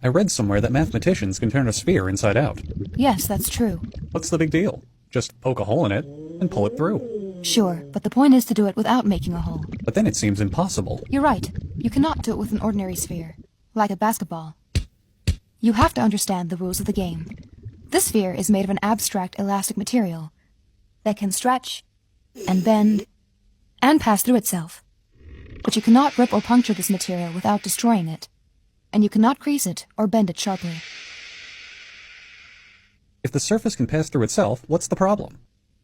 I read somewhere that mathematicians can turn a sphere inside out. Yes, that's true. What's the big deal? Just poke a hole in it and pull it through. Sure, but the point is to do it without making a hole. But then it seems impossible. You're right. You cannot do it with an ordinary sphere, like a basketball. You have to understand the rules of the game. This sphere is made of an abstract elastic material that can stretch and bend and pass through itself. But you cannot rip or puncture this material without destroying it, and you cannot crease it or bend it sharply. If the surface can pass through itself, what's the problem?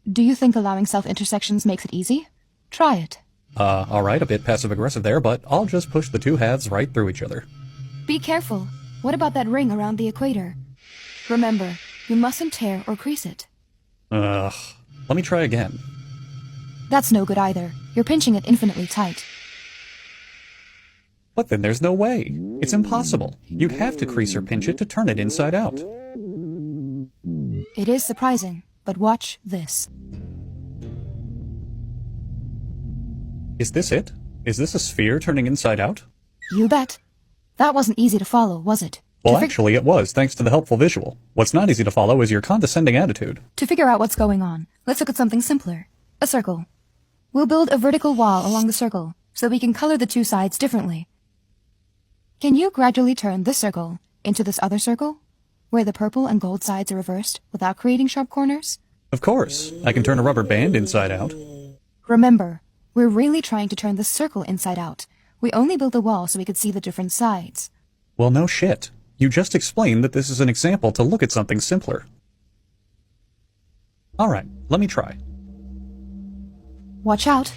Do you think allowing self-intersections makes it easy? Try it. Alright, a bit passive-aggressive there, but I'll just push the two halves right through each other. Be careful. What about that ring around the equator? Remember, you mustn't tear or crease it. Let me try again. That's no good either. You're pinching it infinitely tight. But then there's no way. It's impossible. You'd have to crease or pinch it to turn it inside out. It is surprising, but watch this. Is this it? Is this a sphere turning inside out? You bet. That wasn't easy to follow, was it? Well, actually, it was, thanks to the helpful visual. What's not easy to follow is your condescending attitude. To figure out what's going on, let's look at something simpler. A circle. We'll build a vertical wall along the circle, so we can color the two sides differently. Can you gradually turn this circle into this other circle, where the purple and gold sides are reversed, without creating sharp corners? Of course. I can turn a rubber band inside out. Remember, we're really trying to turn this circle inside out. We only built the wall so we could see the different sides. Well, no shit. You just explained that this is an example to look at something simpler. Alright, let me try. Watch out.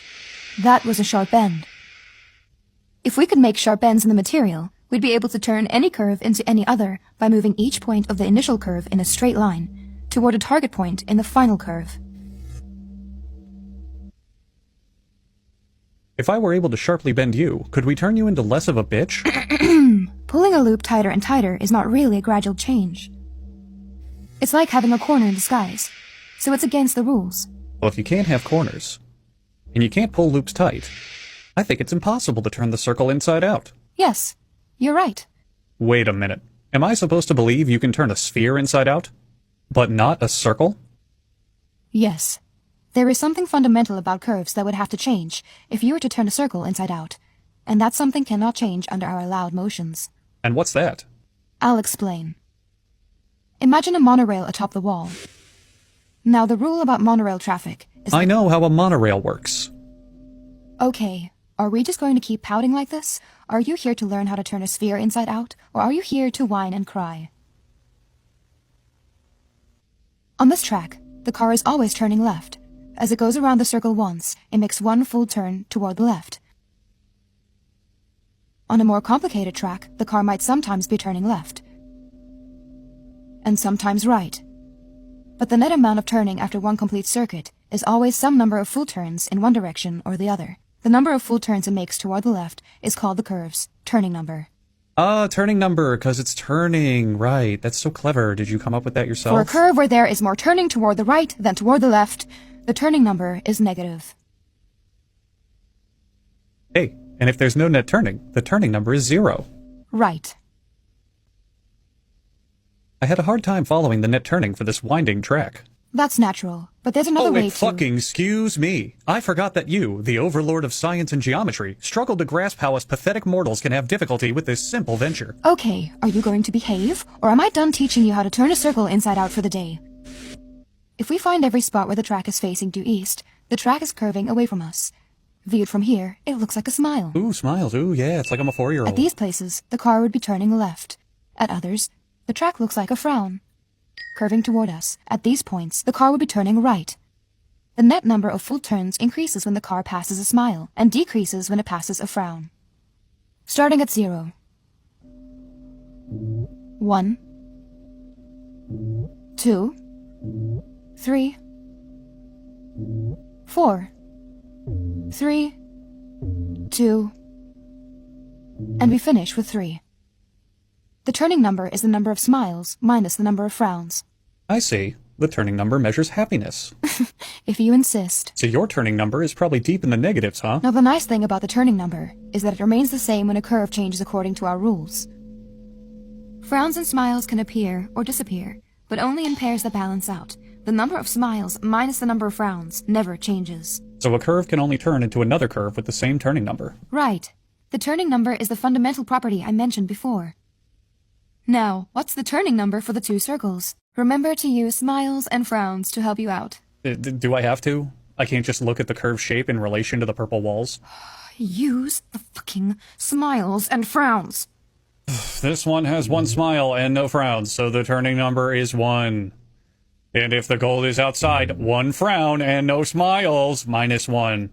That was a sharp bend. If we could make sharp bends in the material, we'd be able to turn any curve into any other by moving each point of the initial curve in a straight line toward a target point in the final curve. If I were able to sharply bend you, could we turn you into less of a bitch? Pulling a loop tighter and tighter is not really a gradual change. It's like having a corner in disguise, so it's against the rules. Well, if you can't have corners, and you can't pull loops tight, I think it's impossible to turn the circle inside out. Yes, you're right. Wait a minute. Am I supposed to believe you can turn a sphere inside out, but not a circle? Yes. There is something fundamental about curves that would have to change if you were to turn a circle inside out, and that something cannot change under our allowed motions. And what's that? I'll explain. Imagine a monorail atop the wall. Now, the rule about monorail traffic is I know how a monorail works. Okay, are we just going to keep pouting like this? Are you here to learn how to turn a sphere inside out, or are you here to whine and cry? On this track, the car is always turning left. As it goes around the circle once, it makes one full turn toward the left. On a more complicated track, the car might sometimes be turning left, and sometimes right. But the net amount of turning after one complete circuit is always some number of full turns in one direction or the other. The number of full turns it makes toward the left is called the curve's turning number. Turning number, 'cause it's turning. Right, that's so clever. Did you come up with that yourself? For a curve where there is more turning toward the right than toward the left, the turning number is negative. Hey, and if there's no net turning, the turning number is 0. Right. I had a hard time following the net turning for this winding track. That's natural, but there's another way to... fucking excuse me. I forgot that you, the overlord of science and geometry, struggled to grasp how us pathetic mortals can have difficulty with this simple venture. Okay, are you going to behave, or am I done teaching you how to turn a circle inside out for the day? If we find every spot where the track is facing due east, the track is curving away from us. Viewed from here, it looks like a smile. Ooh, smiles. Ooh, yeah, it's like I'm a 4-year-old. At these places, the car would be turning left. At others, the track looks like a frown. Curving toward us, at these points, the car would be turning right. The net number of full turns increases when the car passes a smile, and decreases when it passes a frown. Starting at 0. 1, 2, 3, 4, 3, 2, and we finish with 3. The turning number is the number of smiles minus the number of frowns. I see. The turning number measures happiness. If you insist. So your turning number is probably deep in the negatives, huh? Now the nice thing about the turning number is that it remains the same when a curve changes according to our rules. Frowns and smiles can appear or disappear, but only in pairs that balance out. The number of smiles minus the number of frowns never changes. So a curve can only turn into another curve with the same turning number. Right. The turning number is the fundamental property I mentioned before. Now, what's the turning number for the two circles? Remember to use smiles and frowns to help you out. Do I have to? I can't just look at the curve shape in relation to the purple walls? Use the fucking smiles and frowns. This one has one smile and no frowns, so the turning number is 1. And if the gold is outside, 1 frown and no smiles, -1.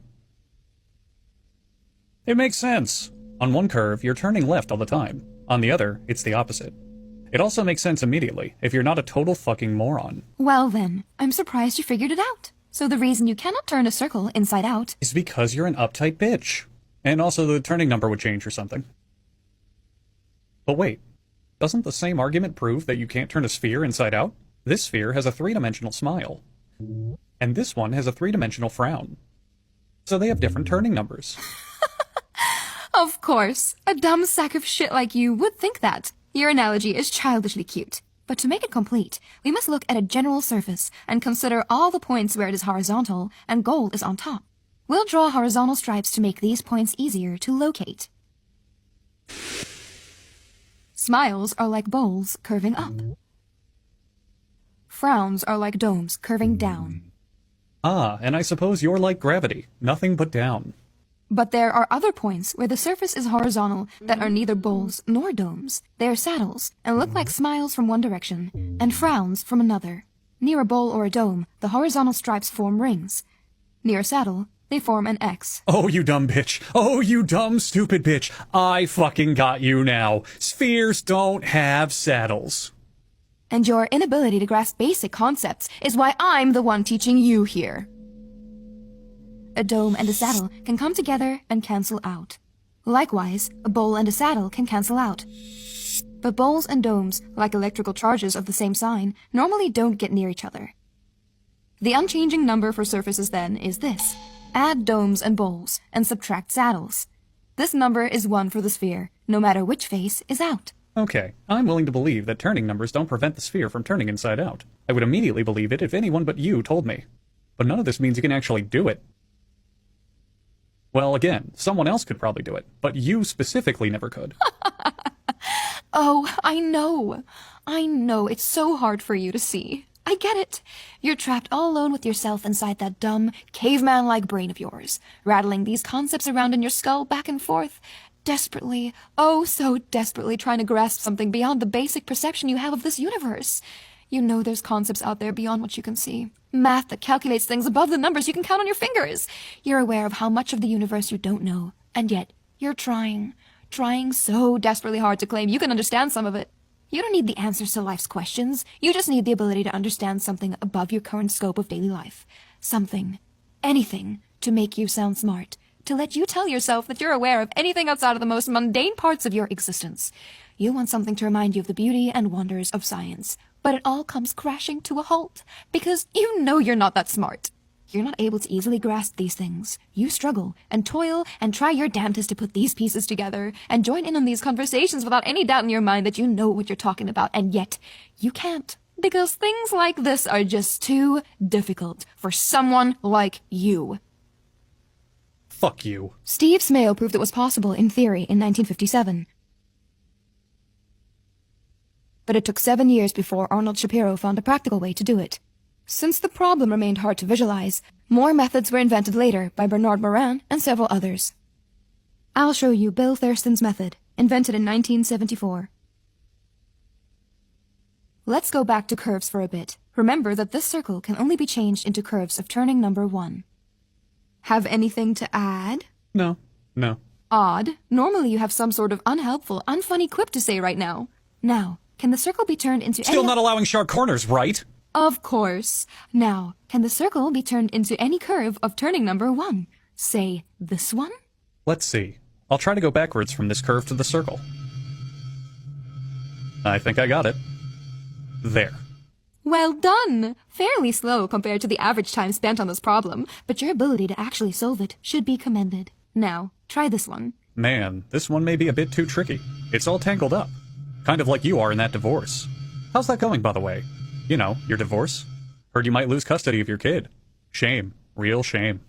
It makes sense. On one curve, you're turning left all the time. On the other, it's the opposite. It also makes sense immediately, if you're not a total fucking moron. Well then, I'm surprised you figured it out. So the reason you cannot turn a circle inside out is because you're an uptight bitch. And also the turning number would change or something. But wait, doesn't the same argument prove that you can't turn a sphere inside out? This sphere has a 3-dimensional smile. And this one has a 3-dimensional frown. So they have different turning numbers. Of course, a dumb sack of shit like you would think that. Your analogy is childishly cute. But to make it complete, we must look at a general surface and consider all the points where it is horizontal and gold is on top. We'll draw horizontal stripes to make these points easier to locate. Smiles are like bowls curving up. Frowns are like domes curving down. Ah, and I suppose you're like gravity, nothing but down. But there are other points where the surface is horizontal that are neither bowls nor domes. They are saddles and look like smiles from one direction and frowns from another. Near a bowl or a dome, the horizontal stripes form rings. Near a saddle, they form an X. Oh, you dumb bitch. Oh, you dumb, stupid bitch. I fucking got you now. Spheres don't have saddles. And your inability to grasp basic concepts is why I'm the one teaching you here. A dome and a saddle can come together and cancel out. Likewise, a bowl and a saddle can cancel out. But bowls and domes, like electrical charges of the same sign, normally don't get near each other. The unchanging number for surfaces then is this. Add domes and bowls and subtract saddles. This number is 1 for the sphere, no matter which face is out. Okay, I'm willing to believe that turning numbers don't prevent the sphere from turning inside out. I would immediately believe it if anyone but you told me. But none of this means you can actually do it. Well, again, someone else could probably do it, but you specifically never could. Oh, I know. I know it's so hard for you to see. I get it. You're trapped all alone with yourself inside that dumb, caveman-like brain of yours, rattling these concepts around in your skull back and forth, desperately, oh so desperately trying to grasp something beyond the basic perception you have of this universe. You know there's concepts out there beyond what you can see. Math that calculates things above the numbers you can count on your fingers. You're aware of how much of the universe you don't know, and yet you're trying so desperately hard to claim you can understand some of it. You don't need the answers to life's questions. You just need the ability to understand something above your current scope of daily life. Something, anything, to make you sound smart. To let you tell yourself that you're aware of anything outside of the most mundane parts of your existence. You want something to remind you of the beauty and wonders of science. But it all comes crashing to a halt, because you know you're not that smart. You're not able to easily grasp these things. You struggle and toil and try your damnedest to put these pieces together and join in on these conversations without any doubt in your mind that you know what you're talking about, and yet you can't. Because things like this are just too difficult for someone like you. Fuck you. Steve Smale proved it was possible in theory in 1957. But it took 7 years before Arnold Shapiro found a practical way to do it. Since the problem remained hard to visualize, more methods were invented later by Bernard Morin and several others. I'll show you Bill Thurston's method, invented in 1974. Let's go back to curves for a bit. Remember that this circle can only be changed into curves of turning number 1. Have anything to add? No. Odd. Normally you have some sort of unhelpful, unfunny quip to say right now. Now, can the circle be turned into Still not allowing sharp corners, right? Of course. Now, can the circle be turned into any curve of turning number 1? Say, this one? Let's see. I'll try to go backwards from this curve to the circle. I think I got it. There. Well done! Fairly slow compared to the average time spent on this problem, but your ability to actually solve it should be commended. Now, try this one. Man, this one may be a bit too tricky. It's all tangled up. Kind of like you are in that divorce. How's that going, by the way? You know, your divorce? Heard you might lose custody of your kid. Shame. Real shame.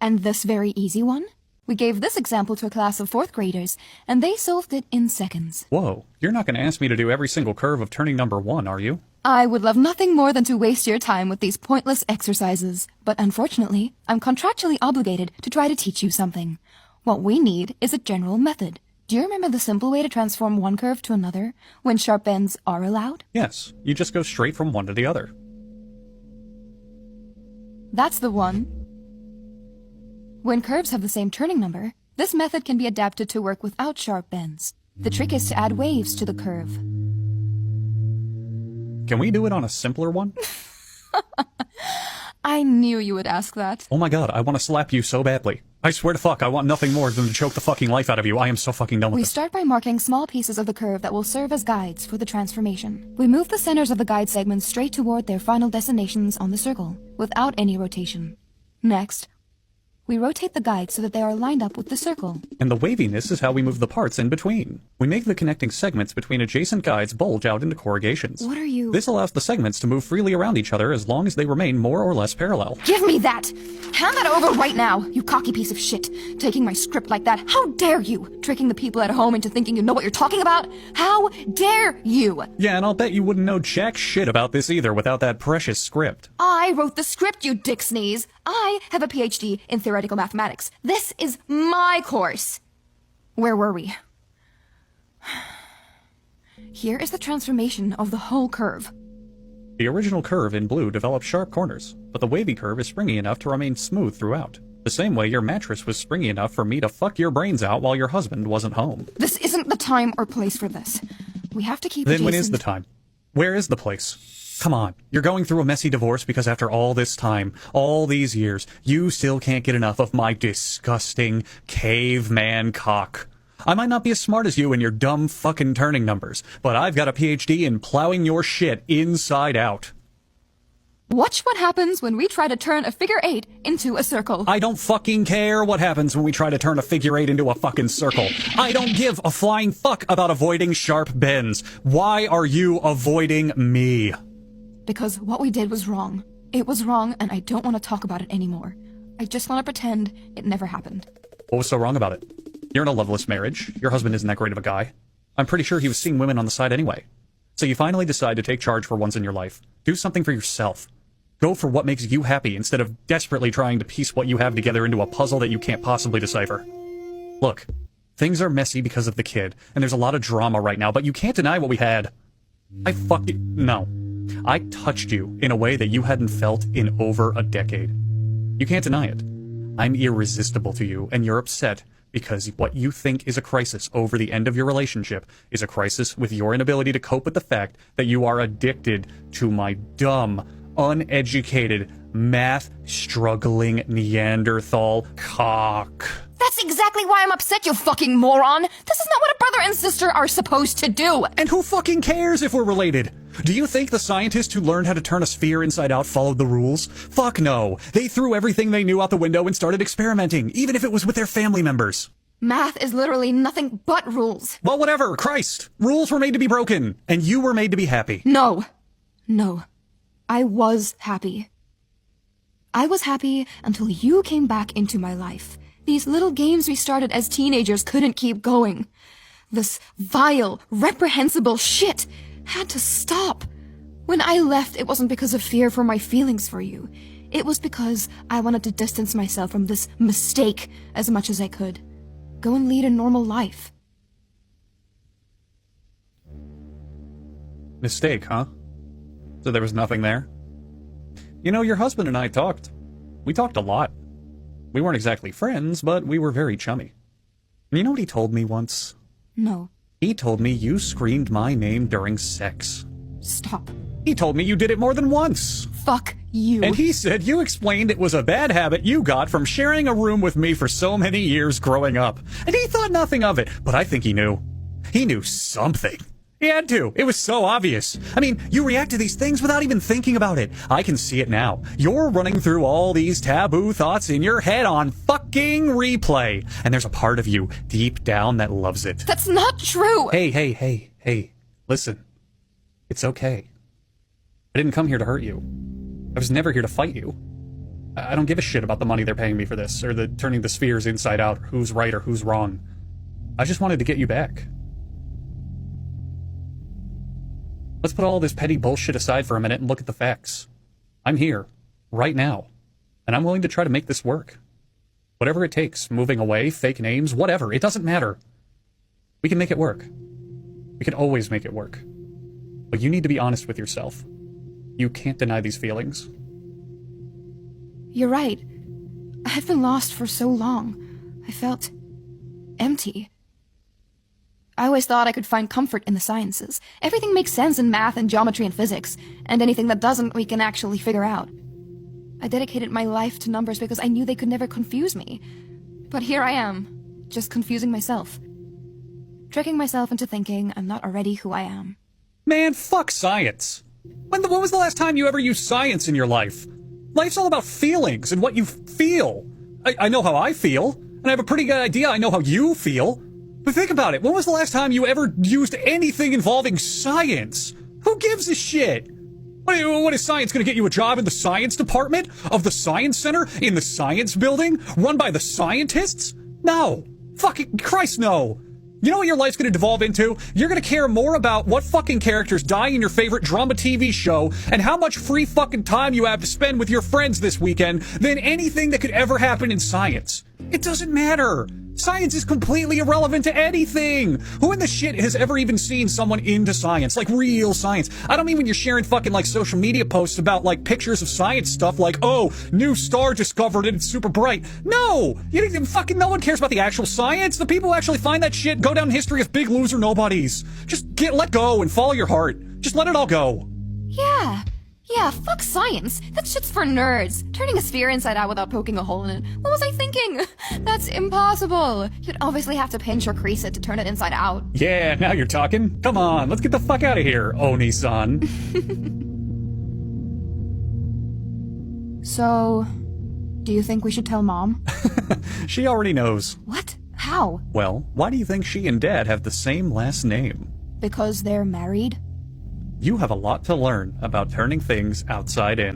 And this very easy one? We gave this example to a class of 4th graders, and they solved it in seconds. Whoa, you're not going to ask me to do every single curve of turning number 1, are you? I would love nothing more than to waste your time with these pointless exercises, but unfortunately, I'm contractually obligated to try to teach you something. What we need is a general method. Do you remember the simple way to transform one curve to another when sharp bends are allowed? Yes, you just go straight from one to the other. That's the one. When curves have the same turning number, this method can be adapted to work without sharp bends. The trick is to add waves to the curve. Can we do it on a simpler one? I knew you would ask that. Oh my god, I want to slap you so badly. I swear to fuck, I want nothing more than to choke the fucking life out of you. I am so fucking done with We this. start by marking small pieces of the curve that will serve as guides for the transformation. We move the centers of the guide segments straight toward their final destinations on the circle, without any rotation. Next, we rotate the guides so that they are lined up with the circle. And the waviness is how we move the parts in between. We make the connecting segments between adjacent guides bulge out into corrugations. What are you... This allows the segments to move freely around each other as long as they remain more or less parallel. Give me that! Hand that over right now, you cocky piece of shit. Taking my script like that, how dare you? Tricking the people at home into thinking you know what you're talking about? How dare you? Yeah, and I'll bet you wouldn't know jack shit about this either without that precious script. I wrote the script, you dick sneeze. I have a PhD in theoretical mathematics. This is my course. Where were we? Here is the transformation of the whole curve. The original curve in blue developed sharp corners, but the wavy curve is springy enough to remain smooth throughout. The same way your mattress was springy enough for me to fuck your brains out while your husband wasn't home. This isn't the time or place for this. We have to keep Then when is adjacent- the time? Where is the place? Come on, you're going through a messy divorce because after all this time, all these years, you still can't get enough of my disgusting caveman cock. I might not be as smart as you in your dumb fucking turning numbers, but I've got a PhD in plowing your shit inside out. Watch what happens when we try to turn a figure 8 into a circle. I don't fucking care what happens when we try to turn a figure 8 into a fucking circle. I don't give a flying fuck about avoiding sharp bends. Why are you avoiding me? Because what we did was wrong. It was wrong, and I don't want to talk about it anymore. I just want to pretend it never happened. What was so wrong about it? You're in a loveless marriage. Your husband isn't that great of a guy. I'm pretty sure he was seeing women on the side anyway. So you finally decide to take charge for once in your life. Do something for yourself. Go for what makes you happy instead of desperately trying to piece what you have together into a puzzle that you can't possibly decipher. Look, things are messy because of the kid, and there's a lot of drama right now, but you can't deny what we had. No. I touched you in a way that you hadn't felt in over a decade. You can't deny it. I'm irresistible to you, and you're upset because what you think is a crisis over the end of your relationship is a crisis with your inability to cope with the fact that you are addicted to my dumb, uneducated, math-struggling Neanderthal cock. That's exactly why I'm upset, you fucking moron! This is not what a brother and sister are supposed to do! And who fucking cares if we're related? Do you think the scientists who learned how to turn a sphere inside out followed the rules? Fuck no. They threw everything they knew out the window and started experimenting, even if it was with their family members. Math is literally nothing but rules. Well, whatever. Christ. Rules were made to be broken, and you were made to be happy. No. I was happy. I was happy until you came back into my life. These little games we started as teenagers couldn't keep going. This vile, reprehensible shit had to stop. When I left, it wasn't because of fear for my feelings for you. It was because I wanted to distance myself from this mistake as much as I could. Go and lead a normal life. Mistake, huh? So there was nothing there? You know, your husband and I talked. We talked a lot. We weren't exactly friends, but we were very chummy. And you know what he told me once? No. He told me you screamed my name during sex. Stop. He told me you did it more than once. Fuck you. And he said you explained it was a bad habit you got from sharing a room with me for so many years growing up. And he thought nothing of it, but I think he knew. He knew something. He had to. It was so obvious. I mean, you react to these things without even thinking about it. I can see it now. You're running through all these taboo thoughts in your head on fucking replay. And there's a part of you deep down that loves it. That's not true! Hey. Listen. It's okay. I didn't come here to hurt you. I was never here to fight you. I don't give a shit about the money they're paying me for this, or the turning the spheres inside out, or who's right or who's wrong. I just wanted to get you back. Let's put all this petty bullshit aside for a minute and look at the facts. I'm here, right now, and I'm willing to try to make this work. Whatever it takes, moving away, fake names, whatever, it doesn't matter. We can make it work. We can always make it work. But you need to be honest with yourself. You can't deny these feelings. You're right. I've been lost for so long. I felt empty. I always thought I could find comfort in the sciences. Everything makes sense in math and geometry and physics, and anything that doesn't we can actually figure out. I dedicated my life to numbers because I knew they could never confuse me. But here I am, just confusing myself. Tricking myself into thinking I'm not already who I am. Man, fuck science. When was the last time you ever used science in your life? Life's all about feelings and what you feel. I know how I feel, and I have a pretty good idea I know how you feel. But think about it. When was the last time you ever used anything involving science? Who gives a shit? What is science going to get you a job in the science department? Of the science center? In the science building? Run by the scientists? No. Fucking Christ, no. You know what your life's going to devolve into? You're going to care more about what fucking characters die in your favorite drama TV show and how much free fucking time you have to spend with your friends this weekend than anything that could ever happen in science. It doesn't matter. Science is completely irrelevant to anything. Who in the shit has ever even seen someone into science? Like real science. I don't mean when you're sharing fucking like social media posts about like pictures of science stuff like, oh, new star discovered and it's super bright. No! Fucking no one cares about the actual science. The people who actually find that shit go down in history as big loser nobodies. Just let go and follow your heart. Just let it all go. Yeah, fuck science. That shit's for nerds. Turning a sphere inside out without poking a hole in it. What was I thinking? That's impossible. You'd obviously have to pinch or crease it to turn it inside out. Yeah, now you're talking. Come on, let's get the fuck out of here, Oni-san. So, do you think we should tell Mom? She already knows. What? How? Well, why do you think she and Dad have the same last name? Because they're married? You have a lot to learn about turning things outside in.